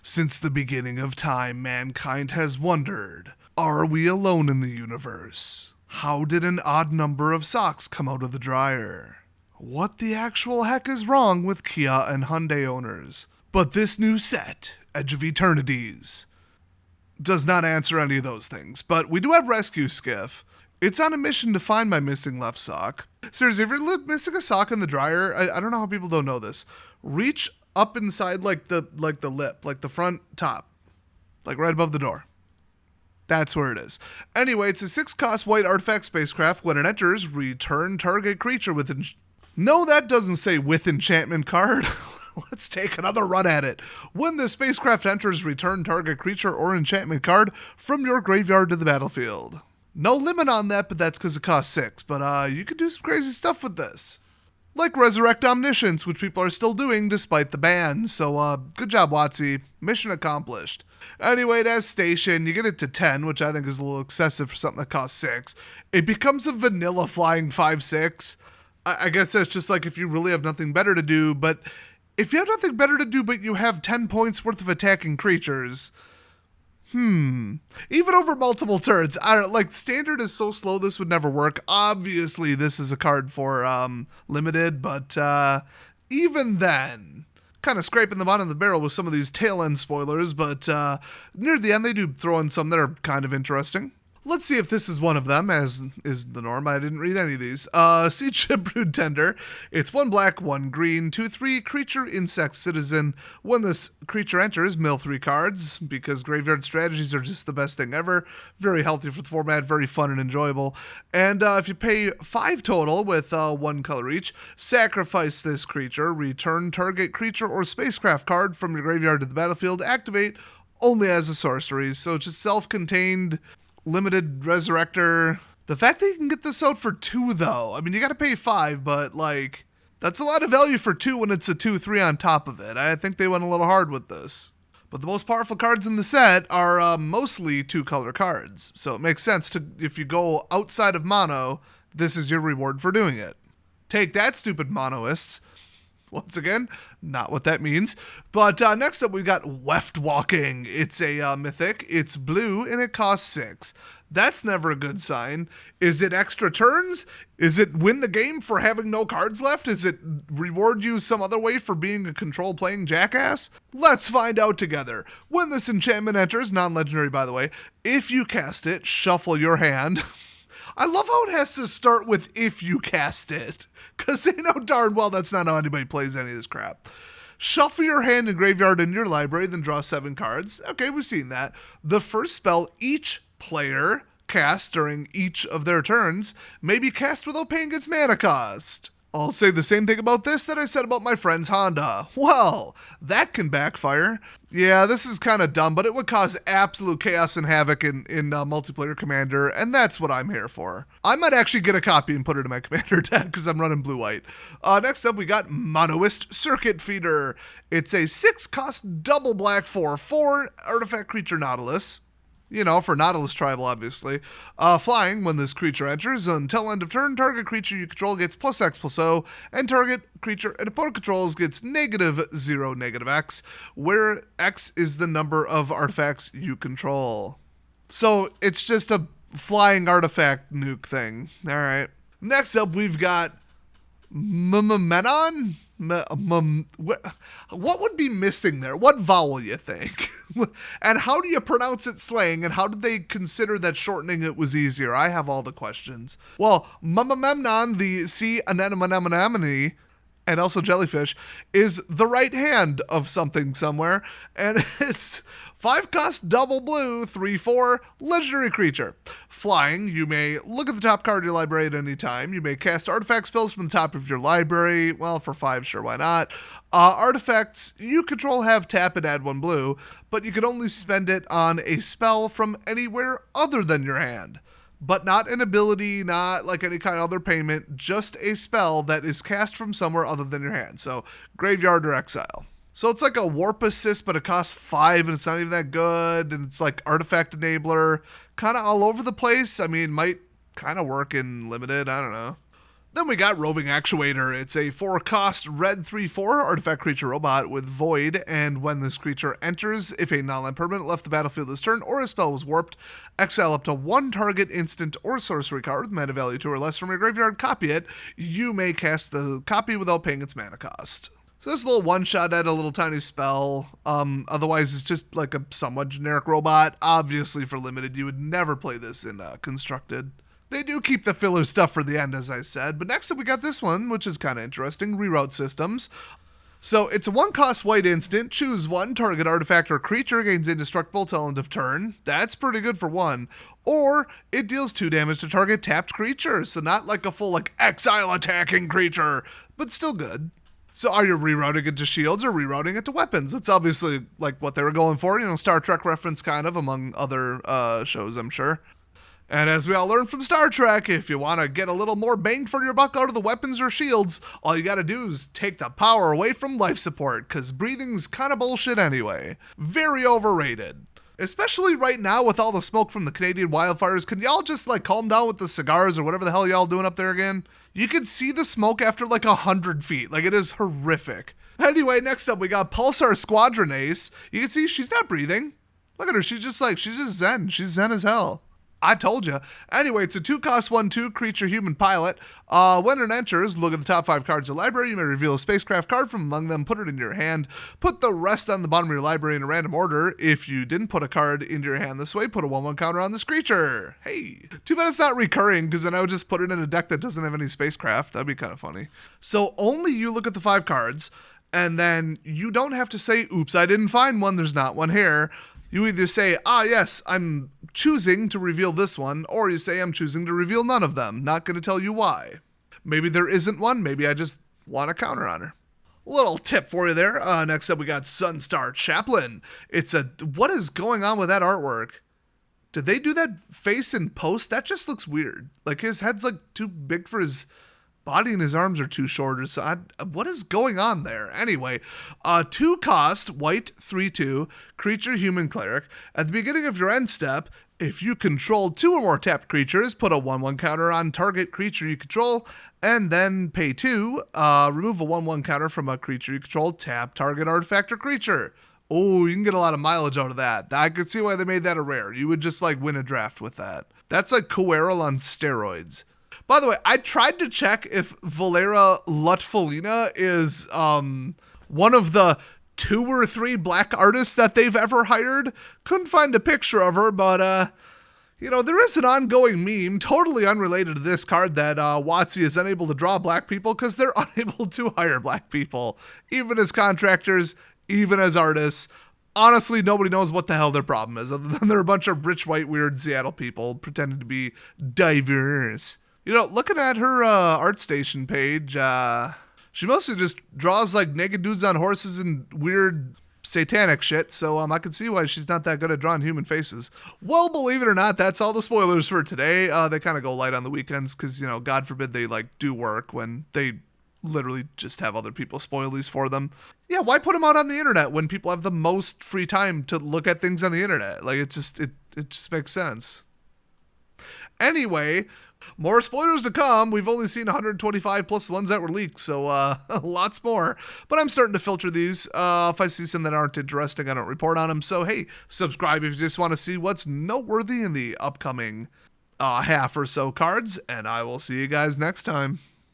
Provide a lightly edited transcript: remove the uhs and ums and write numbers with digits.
Since the beginning of time, mankind has wondered, are we alone in the universe? How did an odd number of socks come out of the dryer? What the actual heck is wrong with Kia and Hyundai owners? But this new set, Edge of Eternities, does not answer any of those things. But we do have Rescue Skiff. It's on a mission to find my missing left sock. Seriously, if you're missing a sock in the dryer, I don't know how people don't know this. Reach up inside like the lip, like the front top, like right above the door. That's where it is. Anyway, it's a 6-cost white artifact spacecraft. When it enters, return target creature with... No, that doesn't say with enchantment card. Let's take another run at it. When the spacecraft enters, return target creature or enchantment card from your graveyard to the battlefield. No limit on that, but that's because it costs 6. But you could do some crazy stuff with this. Like Resurrect Omniscience, which people are still doing despite the ban. So good job, WotC. Mission accomplished. Anyway, it has Station. You get it to 10, which I think is a little excessive for something that costs 6. It becomes a vanilla flying 5/6. I guess that's just like if you really have nothing better to do. But if you have nothing better to do, but you have 10 points worth of attacking creatures... Even over multiple turns, I don't like standard is so slow this would never work. Obviously, this is a card for limited, but even then, kind of scraping the bottom of the barrel with some of these tail end spoilers. But near the end, they do throw in some that are kind of interesting. Let's see if this is one of them, as is the norm. I didn't read any of these. Siege Ship Brood Tender. It's 1 black, 1 green, 2/3 creature, insect, citizen. When this creature enters, mill 3 cards, because graveyard strategies are just the best thing ever. Very healthy for the format, very fun and enjoyable. And if you pay 5 total with 1 color each, sacrifice this creature, return target creature or spacecraft card from your graveyard to the battlefield, activate only as a sorcery. So just self-contained... limited resurrector. The fact that you can get this out for 2 though, I mean you gotta pay 5, but like that's a lot of value for 2 when it's a 2/3 on top of it. I think they went a little hard with this. But the most powerful cards in the set are mostly 2-color cards, so it makes sense to if you go outside of mono, this is your reward for doing it. Take that, stupid monoists. Once again, not what that means. But next up, we've got Weft Walking. It's a mythic. It's blue, and it costs 6. That's never a good sign. Is it extra turns? Is it win the game for having no cards left? Is it reward you some other way for being a control-playing jackass? Let's find out together. When this enchantment enters, non-legendary by the way, if you cast it, shuffle your hand. I love how it has to start with if you cast it. Because they know darn well that's not how anybody plays any of this crap. Shuffle your hand and graveyard into your library, then draw 7 cards. Okay, we've seen that. The first spell each player casts during each of their turns may be cast without paying its mana cost. I'll say the same thing about this that I said about my friend's Honda. Well, that can backfire. Yeah, this is kind of dumb, but it would cause absolute chaos and havoc in multiplayer Commander, and that's what I'm here for. I might actually get a copy and put it in my Commander deck because I'm running blue-white. Next up, we got Monoist Circuit Feeder. It's a 6-cost double black 4/4 artifact creature Nautilus. You know, for Nautilus Tribal, obviously. Flying, when this creature enters, until end of turn, target creature you control gets +X/+O, and target creature an opponent controls gets -0, -X, where X is the number of artifacts you control. So, it's just a flying artifact nuke thing. Alright. Next up, we've got Menon? What would be missing there? What vowel you think? And how do you pronounce it slang? And how did they consider that shortening it was easier? I have all the questions. Well, Memnon, the sea anemone, and also jellyfish, is the right hand of something somewhere. And it's 5-cost double blue, 3/4, legendary creature. Flying, you may look at the top card of your library at any time. You may cast artifact spells from the top of your library. Well, for 5, sure, why not? Artifacts you control have tap and add 1 blue, but you can only spend it on a spell from anywhere other than your hand. But not an ability, not like any kind of other payment, just a spell that is cast from somewhere other than your hand. So, graveyard or exile. So it's like a Warp Assist, but it costs 5, and it's not even that good, and it's like Artifact Enabler, kind of all over the place. I mean, might kind of work in Limited, I don't know. Then we got Roving Actuator. It's a 4-cost red 3/4 artifact creature robot with Void, and when this creature enters, if a non-land permanent left the battlefield this turn or a spell was warped, exile up to one target instant or sorcery card with mana value 2 or less from your graveyard, copy it. You may cast the copy without paying its mana cost. So this little one-shot at a little tiny spell. Otherwise, it's just like a somewhat generic robot. Obviously, for limited, you would never play this in Constructed. They do keep the filler stuff for the end, as I said. But next up, we got this one, which is kind of interesting. Reroute Systems. So it's a 1-cost white instant. Choose one target artifact or creature, gains indestructible till end of turn. That's pretty good for one. Or it deals 2 damage to target tapped creature. So not like a full exile attacking creature, but still good. So are you rerouting it to shields or rerouting it to weapons? That's obviously what they were going for. Star Trek reference kind of, among other shows, I'm sure. And as we all learned from Star Trek, if you want to get a little more bang for your buck out of the weapons or shields, all you got to do is take the power away from life support, because breathing's kind of bullshit anyway. Very overrated. Especially right now with all the smoke from the Canadian wildfires. Can y'all just calm down with the cigars or whatever the hell y'all doing up there again? You can see the smoke after 100 feet. It is horrific. Anyway, next up we got Pulsar Squadron Ace. You can see she's not breathing. Look at her. She's just zen. She's zen as hell. I told you. Anyway, it's a 2-cost 1/2 creature human pilot. When it enters, look at the top 5 cards of the library. You may reveal a spacecraft card from among them, put it in your hand. Put the rest on the bottom of your library in a random order. If you didn't put a card into your hand this way, put a 1/1 counter on this creature. Hey. Too bad it's not recurring, because then I would just put it in a deck that doesn't have any spacecraft. That'd be kind of funny. So only you look at the 5 cards, and then you don't have to say, oops, I didn't find one. There's not one here. You either say, yes, I'm choosing to reveal this one, or you say, I'm choosing to reveal none of them. Not going to tell you why. Maybe there isn't one. Maybe I just want a counter on her. Little tip for you there. Next up, we got Sunstar Chaplain. What is going on with that artwork? Did they do that face in post? That just looks weird. His head's too big for his body and his arms are too short. So what is going on there? Anyway, 2-cost, white 3/2, creature human cleric. At the beginning of your end step, if you control 2 or more tapped creatures, put a 1/1 counter on target creature you control, and then pay 2. Remove a 1/1 counter from a creature you control, tap target artifact or creature. Oh, you can get a lot of mileage out of that. I could see why they made that a rare. You would just win a draft with that. That's like Coeral on steroids. By the way, I tried to check if Valera Lutfolina is one of the 2 or 3 black artists that they've ever hired. Couldn't find a picture of her, but there is an ongoing meme, totally unrelated to this card, that WotC is unable to draw black people because they're unable to hire black people, even as contractors, even as artists. Honestly, nobody knows what the hell their problem is, other than they're a bunch of rich, white, weird Seattle people pretending to be diverse. Looking at her ArtStation page, she mostly just draws naked dudes on horses and weird satanic shit, so I can see why she's not that good at drawing human faces. Well, believe it or not, that's all the spoilers for today. They kind of go light on the weekends because, God forbid they do work when they literally just have other people spoil these for them. Yeah, why put them out on the internet when people have the most free time to look at things on the internet? It just makes sense. Anyway, more spoilers to come. We've only seen 125 plus the ones that were leaked, so lots more. But I'm starting to filter these. If I see some that aren't interesting, I don't report on them. So, hey, subscribe if you just want to see what's noteworthy in the upcoming half or so cards, and I will see you guys next time.